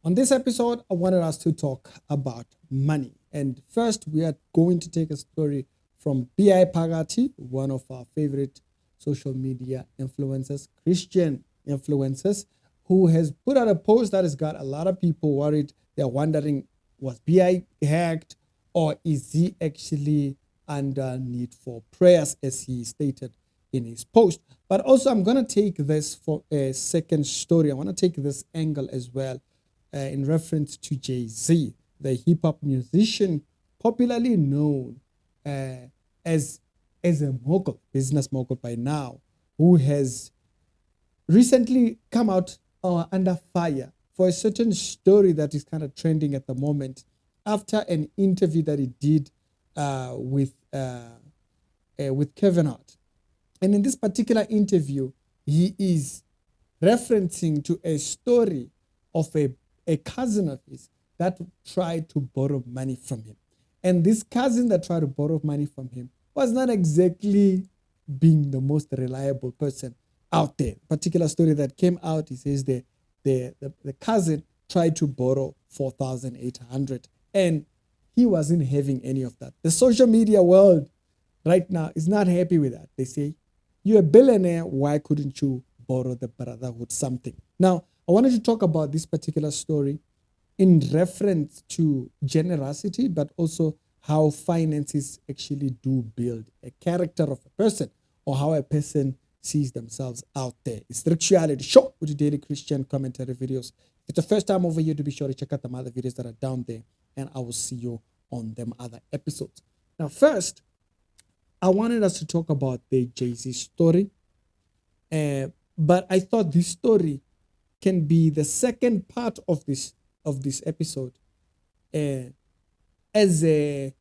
On this episode, I wanted us to talk about money. And first, we are going to take a story from Phakathi, one of our favorite social media influencers, Christian influencers, who has put out a post that has got a lot of people worried. They're wondering, was BI hacked, or is he actually under need for prayers, as he stated in his post? But also, I'm going to take this for a second story. I want to take this angle as well in reference to JayZ, the hip hop musician popularly known uh, as as a mogul, business mogul by now, who has recently come out under fire for a certain story that is kind of trending at the moment after an interview that he did with Kevin Hart. And in this particular interview, he is referencing to a story of a cousin of his that tried to borrow money from him. And this cousin that tried to borrow money from him was not exactly being the most reliable person out there. Particular story that came out, he says the cousin tried to borrow 4,800 and he wasn't having any of that. The social media world right now is not happy with that. They say, you're a billionaire, why couldn't you borrow the brotherhood something? Now, I wanted to talk about this particular story in reference to generosity, but also how finances actually do build a character of a person or how a person sees themselves out there. It's the Actuality Show with the daily Christian commentary videos. If it's the first time over here, to be sure to check out the other videos that are down there, and I will see you on them other episodes. Now, first, I wanted us to talk about the JayZ story, but I thought this story can be the second part of this episode as a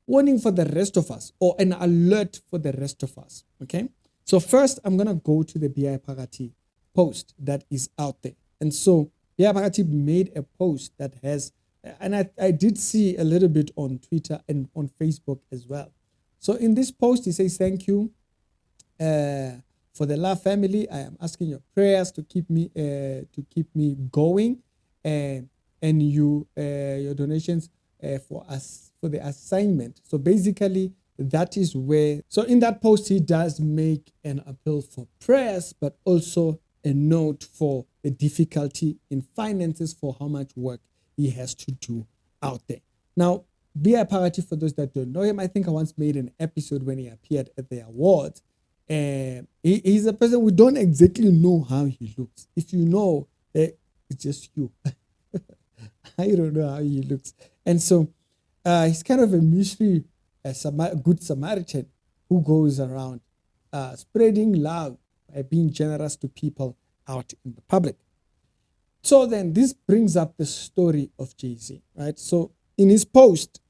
warning for the rest of us or an alert for the rest of us. Okay, so first I'm gonna go to the Phakathi post that is out there, and so Phakathi made a post that has, and I did see a little bit on Twitter and on Facebook as well. So in this post, he says, thank you for the love family. I am asking your prayers to keep me going, and your donations for us for the assignment. So basically, that is where. So in that post, he does make an appeal for prayers, but also a note for the difficulty in finances for how much work he has to do out there. Now, Phakathi, for those that don't know him, I think I once made an episode when he appeared at the awards. He's a person we don't exactly know how he looks. If you know, it's just you. I don't know how he looks. And so he's kind of a mystery, good Samaritan who goes around spreading love by being generous to people out in the public. So then this brings up the story of JayZ, right? So in his post,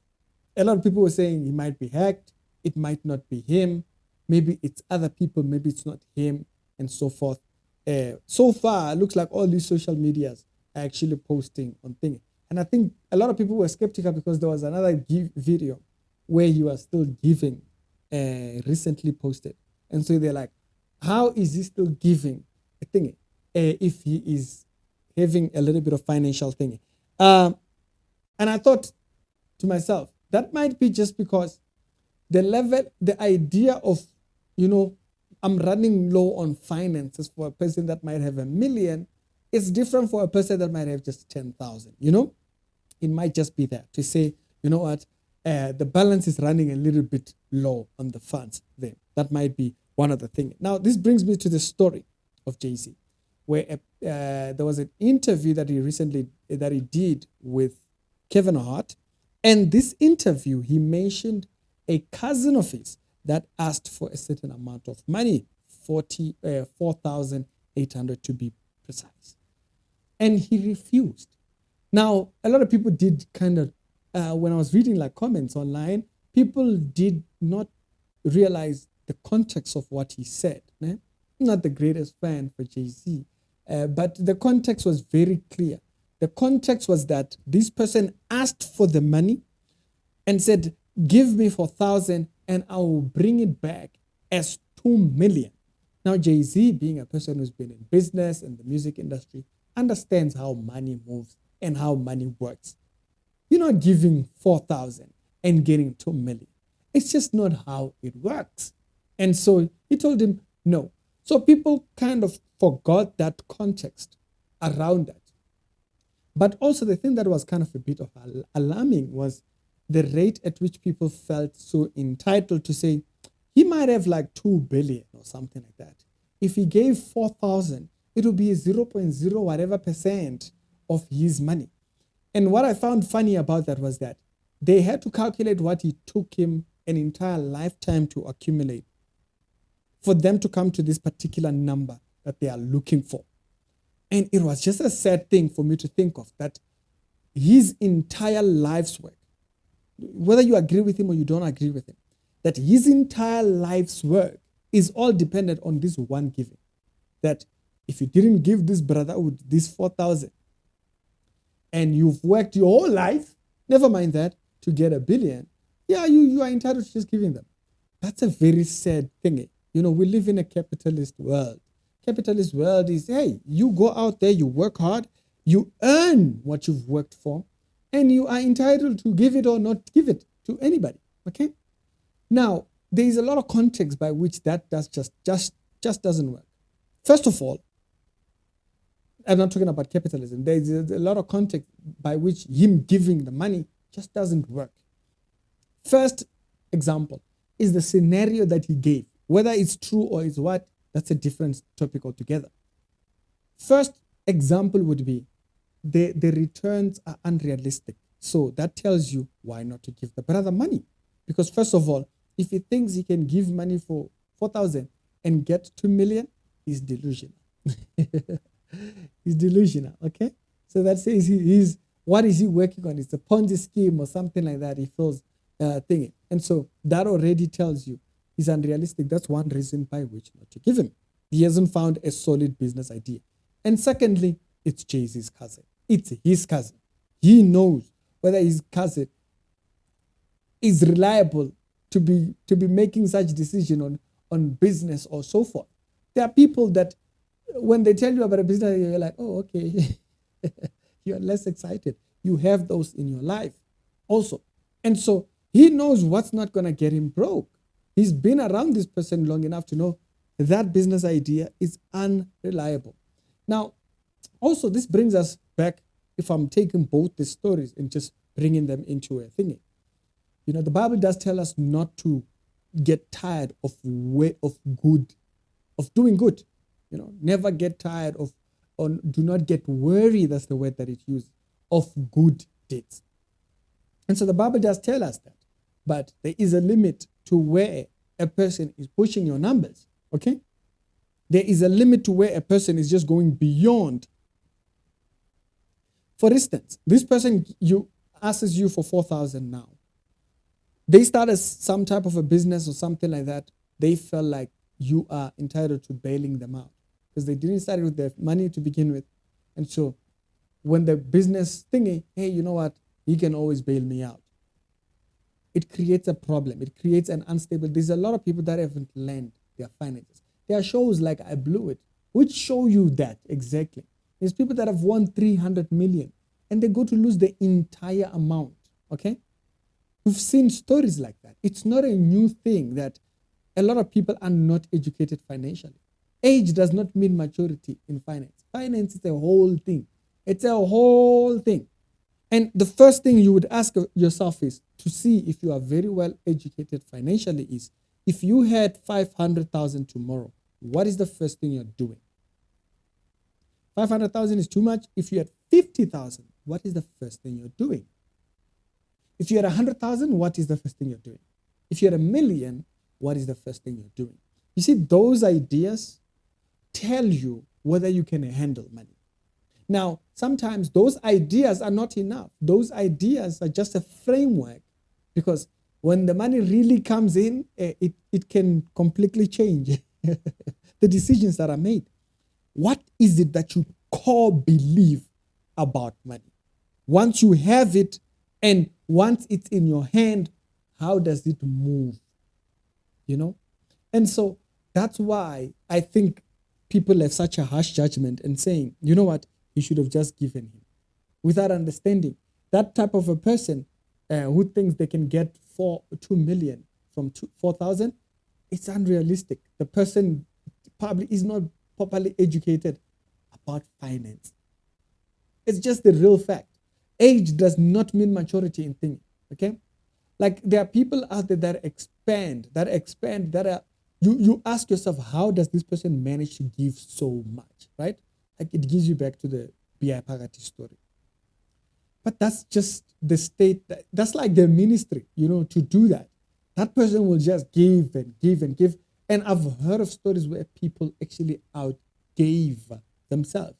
a lot of people were saying he might be hacked, it might not be him, maybe it's other people, maybe it's not him, and so forth. So far, it looks like all these social medias are actually posting on things. And I think a lot of people were skeptical because there was another video where he was still giving, recently posted. And so they're like, how is he still giving a thing if he is having a little bit of financial thing? And I thought to myself, that might be just because the idea of, I'm running low on finances for a person that might have 1 million is different for a person that might have just 10,000, It might just be that to say, you know what, the balance is running a little bit low on the funds there. That might be one of the things. Now, this brings me to the story of JayZ, where there was an interview that he did with Kevin Hart. And this interview, he mentioned a cousin of his that asked for a certain amount of money, 4,800 to be precise. And he refused. Now, a lot of people did kind of, when I was reading like comments online, people did not realize the context of what he said. I'm not the greatest fan for JayZ, but the context was very clear. The context was that this person asked for the money and said, give me 4,000 and I will bring it back as 2 million. Now, JayZ, being a person who's been in business and the music industry, understands how money moves and how money works. You're not giving 4,000 and getting 2 million. It's just not how it works. And so he told him no. So people kind of forgot that context around that. But also the thing that was kind of a bit of alarming was the rate at which people felt so entitled to say, he might have like 2 billion or something like that. If he gave 4,000, it would be 0.0 whatever percent of his money. And what I found funny about that was that they had to calculate what it took him an entire lifetime to accumulate for them to come to this particular number that they are looking for. And it was just a sad thing for me to think of, that his entire life's work, whether you agree with him or you don't agree with him, that his entire life's work is all dependent on this one giving. That if you didn't give this brother with this 4,000 and you've worked your whole life, never mind that, to get 1 billion, yeah, you are entitled to just giving them. That's a very sad thing. You know, we live in a capitalist world. Capitalist world is, hey, you go out there, you work hard, you earn what you've worked for, and you are entitled to give it or not give it to anybody. Okay? Now, there is a lot of context by which that does just doesn't work. First of all, I'm not talking about capitalism. There is a lot of context by which him giving the money just doesn't work. First example is the scenario that he gave. Whether it's true or it's what, that's a different topic altogether. First example would be the returns are unrealistic. So that tells you why not to give the brother money. Because first of all, if he thinks he can give money for 4,000 and get 2 million, he's delusional. He's delusional, okay? So that says he's what is he working on? It's a Ponzi scheme or something like that. He feels thinking. And so that already tells you he's unrealistic. That's one reason by which not to give him. He hasn't found a solid business idea. And secondly, it's JayZ's cousin. It's his cousin. He knows whether his cousin is reliable to be making such decision on business or so forth. There are people that when they tell you about a business, you're like, oh, okay. You're less excited. You have those in your life also. And so he knows what's not going to get him broke. He's been around this person long enough to know that business idea is unreliable. Now, also, this brings us back, if I'm taking both the stories and just bringing them into a thingy. You know, the Bible does tell us not to get tired of doing good. You know, never get tired do not get worried, that's the word that it uses, of good deeds. And so the Bible does tell us that. But there is a limit to where a person is pushing your numbers, okay? There is a limit to where a person is just going beyond. For instance, this person asks you for 4,000 now. They started some type of a business or something like that. They felt like you are entitled to bailing them out because they didn't start with their money to begin with. And so when the business thingy, hey, you know what? He can always bail me out. It creates a problem. It creates an unstable. There's a lot of people that haven't learned their finances. There are shows like I Blew It, which show you that exactly. There's people that have won 300 million and they go to lose the entire amount, okay? We've seen stories like that. It's not a new thing that a lot of people are not educated financially. Age does not mean maturity in finance. Finance is a whole thing. It's a whole thing. And the first thing you would ask yourself is to see if you are very well educated financially is, if you had 500,000 tomorrow, what is the first thing you're doing? 500,000 is too much. If you had 50,000, what is the first thing you're doing? If you had 100,000, what is the first thing you're doing? If you had 1 million, what is the first thing you're doing? You see, those ideas tell you whether you can handle money. Now, sometimes those ideas are not enough. Those ideas are just a framework, because when the money really comes in, it can completely change the decisions that are made. What is it that you core believe about money? Once you have it and once it's in your hand, how does it move? You know? And so that's why I think people have such a harsh judgment and saying, you know what, he should have just given him without understanding. That type of a person who thinks they can get 2 million from 4,000, it's unrealistic. The person probably is not properly educated about finance. It's just the real fact. Age does not mean maturity in thinking. Okay, like there are people out there that expand, that are. You ask yourself, how does this person manage to give so much, right? Like it gives you back to the B.I. Phakathi story. But that's just the state. That's like the ministry, to do that. That person will just give and give and give. And I've heard of stories where people actually outgave themselves.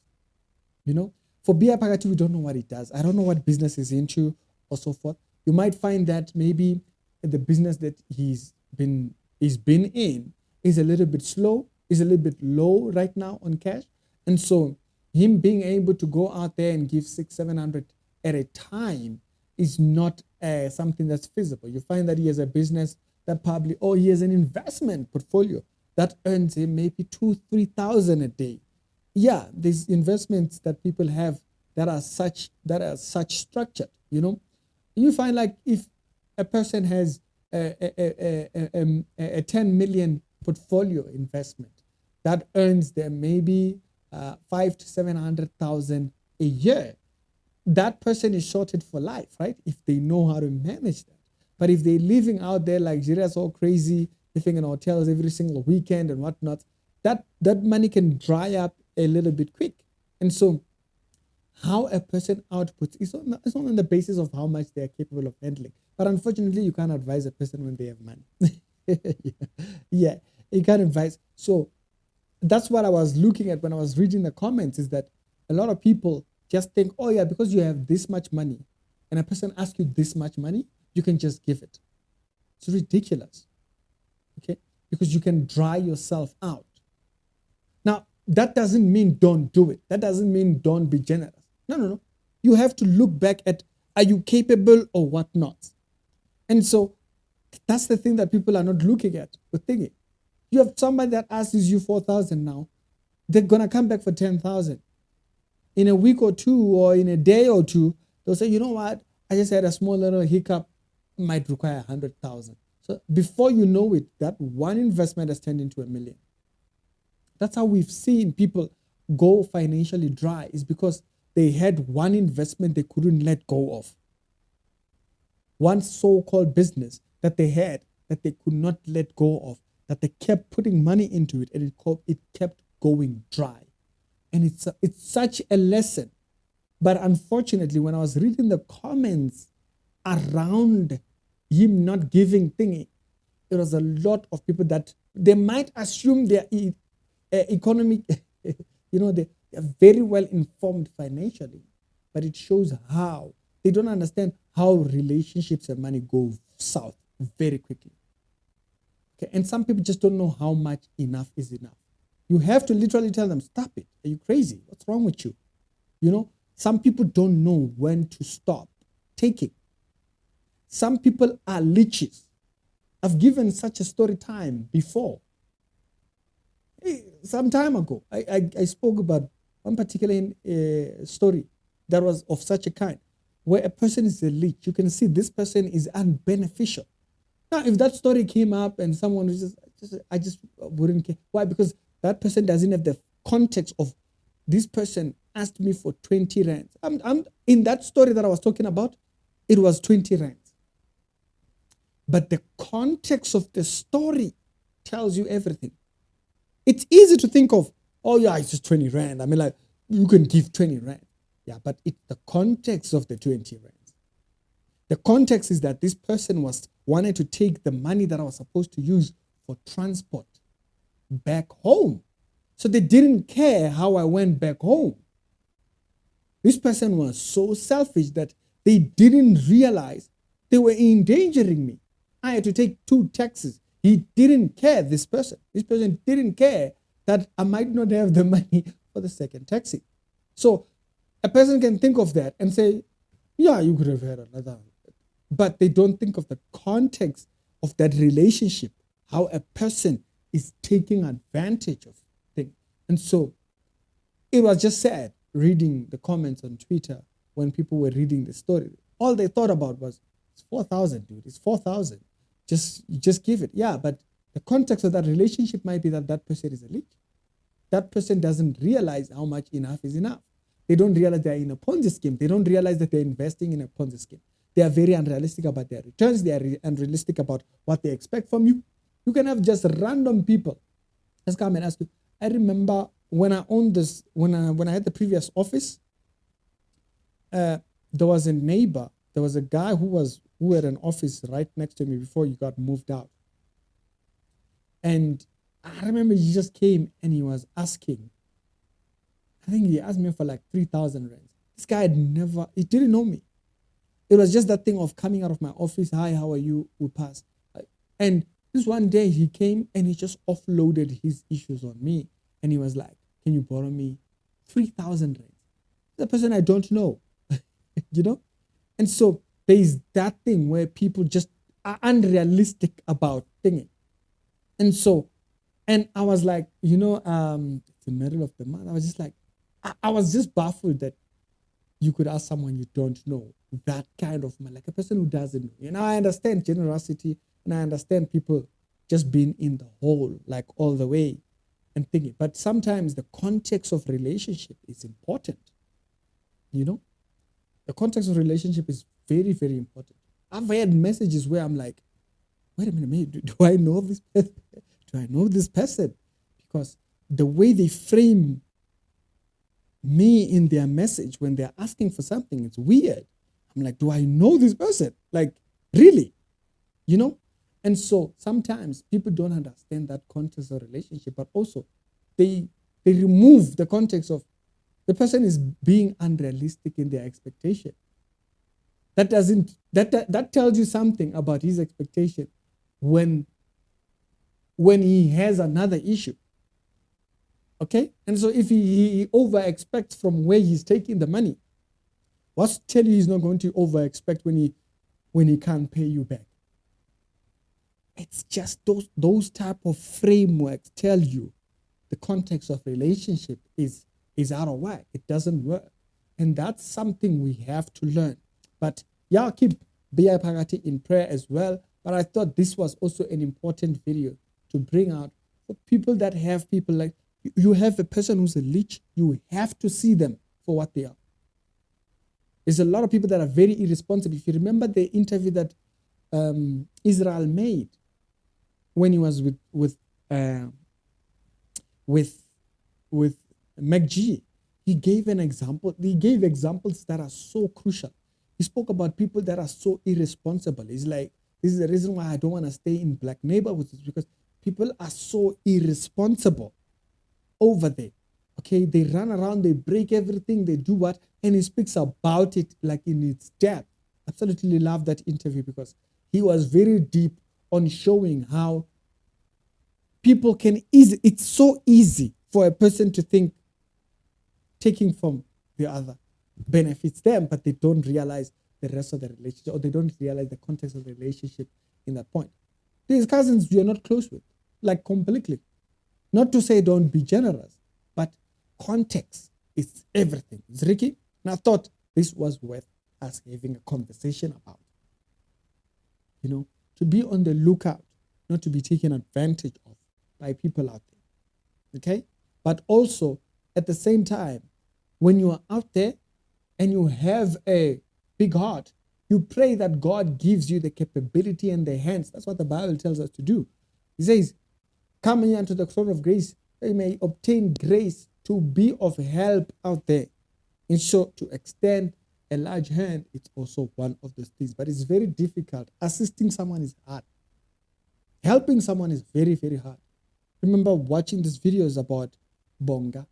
For B.I. Phakathi, we don't know what he does. I don't know what business he's into or so forth. You might find that maybe the business that he's been in is a little bit slow, is a little bit low right now on cash. And so him being able to go out there and give 600-700 at a time is not something that's feasible. You find that he has a business that probably, he has an investment portfolio that earns him maybe 2,000-3,000 a day. Yeah, there's investments that people have that are such structured. You find like if a person has a 10 million portfolio investment that earns them maybe 500,000 to 700,000 a year, that person is sorted for life, right? If they know how to manage that. But if they're living out there like Jira's all crazy, living in hotels every single weekend and whatnot, that money can dry up a little bit quick. And so how a person outputs is not on the basis of how much they are capable of handling. But unfortunately, you can't advise a person when they have money. Yeah, you can't advise. So that's what I was looking at when I was reading the comments, is that a lot of people just think, because you have this much money and a person asks you this much money, you can just give it. It's ridiculous. Okay? Because you can dry yourself out. Now, that doesn't mean don't do it. That doesn't mean don't be generous. No. You have to look back at, are you capable or what not? And so that's the thing that people are not looking at or thinking. You have somebody that asks you 4,000 now, they're going to come back for 10,000. In a week or two or in a day or two, they'll say, you know what? I just had a small little hiccup, might require 100,000. So before you know it, that one investment has turned into $1 million. That's how we've seen people go financially dry, is because they had one investment they couldn't let go of. One so-called business that they had that they could not let go of, that they kept putting money into it, and it kept going dry. And it's such a lesson. But unfortunately, when I was reading the comments around him not giving thingy, there was a lot of people that they might assume their economic, they're very well informed financially, but it shows how they don't understand how relationships and money go south very quickly. Okay, and some people just don't know how much enough is enough. You have to literally tell them, stop it. Are you crazy? What's wrong with you? Some people don't know when to stop taking. Some people are leeches. I've given such a story time before. Some time ago, I spoke about one particular story that was of such a kind, where a person is a leech. You can see this person is unbeneficial. Now, if that story came up and someone was I just wouldn't care. Why? Because that person doesn't have the context of, this person asked me for 20 rands. I'm in that story that I was talking about, it was 20 rands. But the context of the story tells you everything. It's easy to think of, it's just 20 rand. I mean, like, you can give 20 rand. Yeah, but it's the context of the 20 rands. The context is that this person wanted to take the money that I was supposed to use for transport back home. So they didn't care how I went back home. This person was so selfish that they didn't realize they were endangering me. I had to take 2 taxis. He didn't care, this person. This person didn't care that I might not have the money for the second taxi. So a person can think of that and say, yeah, you could have had another. But they don't think of the context of that relationship, how a person is taking advantage of things. And so it was just sad. reading the comments on Twitter when people were reading the story. All they thought about was, it's 4,000, dude. It's 4,000. Just give it. Yeah, but the context of that relationship might be that that person is a leech. That person doesn't realize how much enough is enough. They don't realize they're in a Ponzi scheme. They don't realize that they're investing in a Ponzi scheme. They are very unrealistic about their returns. They are unrealistic about what they expect from you. You can have just random people just come and ask you. I remember when I owned this, when I had the previous office, there was a neighbor. There was a guy who had an office right next to me before he got moved out. And I remember he just came and he was asking. I think he asked me for like 3,000 rand. This guy he didn't know me. It was just that thing of coming out of my office. Hi, how are you? We pass. And this one day he came and he just offloaded his issues on me. And he was like, can you borrow me 3,000 rand? The person I don't know, you know? And so there's that thing where people just are unrealistic about thinking. And so, and I was like, it's the middle of the month. I was just like, I was just baffled that you could ask someone you don't know that kind of money, like a person who doesn't know. You know, I understand generosity and I understand people just being in the hole, like all the way and thinking. But sometimes the context of relationship is important. You know, the context of relationship is very, very important. I've had messages where I'm like, wait a minute, do I know this person? Do I know this person? Because the way they frame me in their message when they're asking for something, it's weird. I'm like, do I know this person? Like, really? You know? And so sometimes people don't understand that context of relationship, but also they remove the context of the person is being unrealistic in their expectation. That tells you something about his expectation when he has another issue. Okay? And so if he over expects from where he's taking the money, what's to tell you he's not going to over expect when he can't pay you back? It's just those type of frameworks tell you the context of relationship is out of whack. It doesn't work. And that's something we have to learn. But yeah, I'll keep Phakathi in prayer as well. But I thought this was also an important video to bring out for people that have people like, you have a person who's a leech, you have to see them for what they are. There's a lot of people that are very irresponsible. If you remember the interview that Israel made when he was with McG, he gave an example. He gave examples that are so crucial. He spoke about people that are so irresponsible. He's like, this is the reason why I don't want to stay in black neighborhoods, because people are so irresponsible over there. Okay, they run around, they break everything, they do what, and he speaks about it like in its depth. Absolutely love that interview because he was very deep on showing how people can it's so easy for a person to think taking from the other benefits them, but they don't realize the rest of the relationship, or they don't realize the context of the relationship in that point. These cousins you're not close with, like completely. Not to say don't be generous, but context is everything. It's Ricky. And I thought this was worth us having a conversation about. You know, to be on the lookout, not to be taken advantage of by people out there. Okay? But also, at the same time, when you are out there and you have a big heart, you pray that God gives you the capability and the hands. That's what the Bible tells us to do. He says, come here unto the throne of grace, that you may obtain grace to be of help out there. In short, to extend a large hand, it's also one of those things. But it's very difficult. Assisting someone is hard. Helping someone is very, very hard. Remember watching these videos about Bonga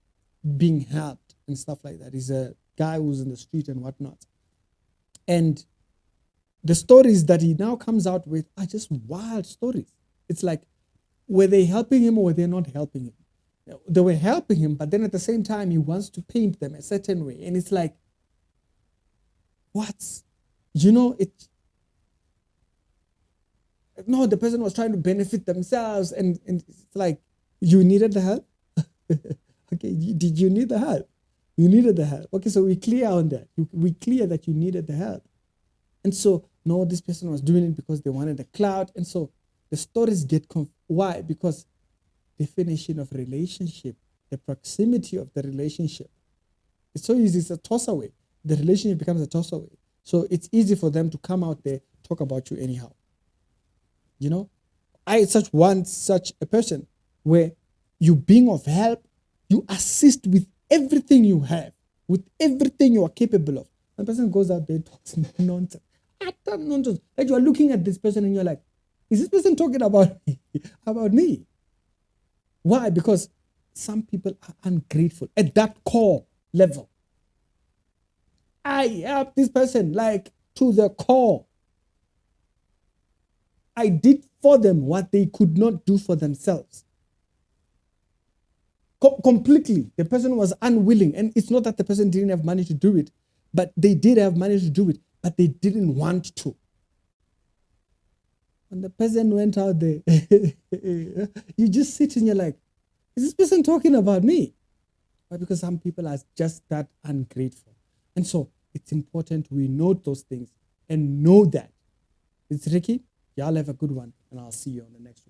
being helped and stuff like that. He's a guy who's in the street and whatnot. And the stories that he now comes out with are just wild stories. It's like, were they helping him or were they not helping him? They were helping him, but then at the same time, he wants to paint them a certain way. And it's like, what? You know, no, the person was trying to benefit themselves. And it's like, you needed the help? Okay, did you need the help? You needed the help. Okay, so we clear on that. We clear that you needed the help. And so, no, this person was doing it because they wanted the clout. And so the stories get why? Because definition of relationship, the proximity of the relationship. It's so easy, it's a toss away. The relationship becomes a toss away. So it's easy for them to come out there, talk about you anyhow. You know, I want such a person where you being of help, you assist with everything you have, with everything you are capable of. The person goes out there, talks nonsense. Utter nonsense. Like you are looking at this person and you're like, is this person talking about me? About me? Why? Because some people are ungrateful at that core level. I help this person like to the core. I did for them what they could not do for themselves. Completely. The person was unwilling. And it's not that the person didn't have money to do it, but they did have money to do it, but they didn't want to. When the person went out there, you just sit and you're like, is this person talking about me? Why? Because some people are just that ungrateful. And so it's important we note those things and know that. It's Ricky. Y'all have a good one, and I'll see you on the next one.